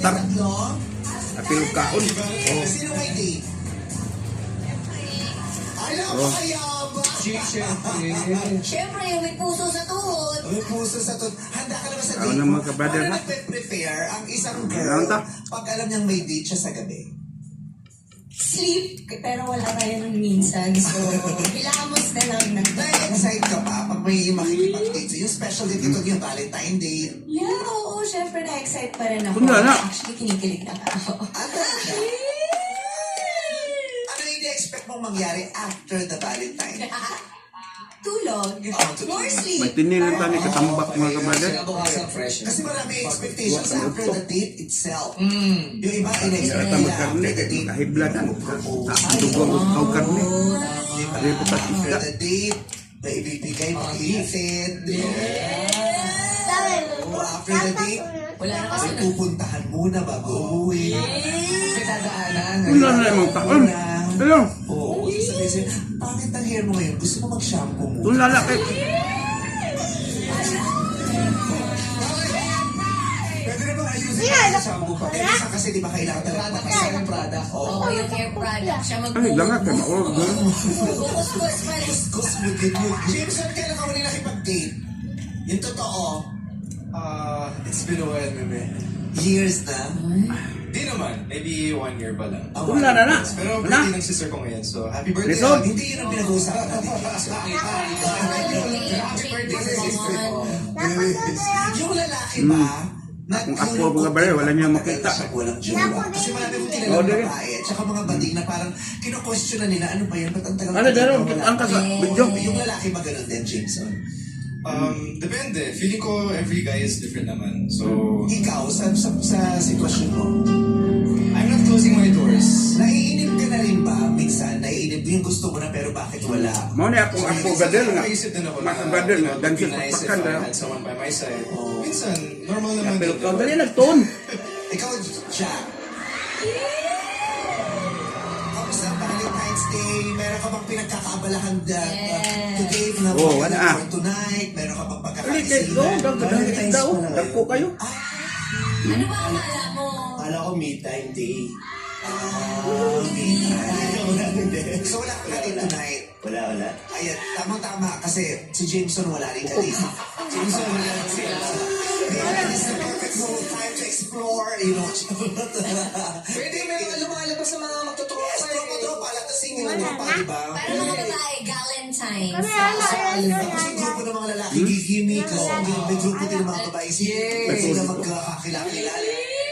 Tar. Apil kaon. Oh. Sino may date? Alam mo kaya ba? Siyempre, yung may puso sa tuhod. May puso sa to. Handa ka na ba sa Ako date na mo? mga kabrother, Paano ha? nagpe-prepare ang isang Ano girl ta? pag alam niyang may date siya sa gabi? Sleep, pero wala tayo ng minsan. So, hilamos na lang ng Na-excite ka pa pag may makikipag-date sa'yo? Yung special date ito yung Valentine Day. Yeah, oo, syempre na-excite pa rin ako. Kung na. Actually, kinikilig na ako. Ano yung expect mong mangyari after the Valentine? Tulog. tulog. More sleep. Magtindi lang tayo katambak mga kabrother. Kasi marami expectations after the date itself. Mm. Yung iba, in-expect Yata magkarne, after the date. kahibladan. Ang dugo mo karne. Ari po After tatika. the date, may ibibigay mo ifit. After the date, Wala na kasi may pupuntahan muna bago umuwi. May dadaanan. Wala na yung kaon. Hello. Oo, sabi sa'yo, pangit ang hair mo ngayon, gusto mo mag-shampoo mo? Kung lalaki. Pwede na ba ayusin ang shampoo pa? Pero isa kasi di ba kailangan talaga Product makasama? kasi yung product. Oo, yung hair product. Siya Ay, langat ka. Maorder. Magbukus-bus pa rin. Gus, mood. Jameson, kailan ka huli nakipag-date? Yung totoo, It's been a while, bebe. years na. Di naman. Maybe 1 year pa lang. Ah, Kung na. Pero birthday ng sister ko ngayon, so happy birthday. Listen. Hindi yun ang pinag-uusapan natin. Happy birthday, Yung lalaki ba, Kung ako mga bare, wala niya makita. Walang jowa. Kasi marami kong Oo, kilalang dire. babae. At saka mga bading na parang kino-question na nila, ano ba yan? Ba't ang tagal? Ano, Daro? Ang kasa. Video. Yung lalaki ba ganun din, Jameson? Depende. Feeling ko every guy is different naman. So, Ikaw, sa sitwasyon mo, I'm not closing my doors. naiinip ka na rin ba minsan? Naiinip yung gusto mo na pero bakit wala? Mo ni akong ako gadel nga. Naisip din ako Mas gadel nga. Dan it'd be siya nice if papakan I na. had someone by my side. Minsan, normal naman Pero din, kau diba? dali nagton. Ikaw, Jack. Kamusta ang Valentine's Day? Meron ka bang pinagkakabalahan today na Oh, wala. or tonight? Meron ka bang Dali kay go. Dagdag daw. Dagko kayo. Ano ba akala mo? Kala ko me time day. So wala ka din tonight? Wala. Ayan, tama-tama. Kasi si Jameson wala rin ka din. Jameson wala rin siya. It's the perfect time to explore, you know. Pwede may mga lumalabas sa mga magtutropa. Yes, tropa-tropa. Alam na singin na tropa, di ba? Para mga babae, Galentine's. Kasi grupo ng mga lalaki, gigimik. May grupo din ng mga babae. Sila magkakakilala.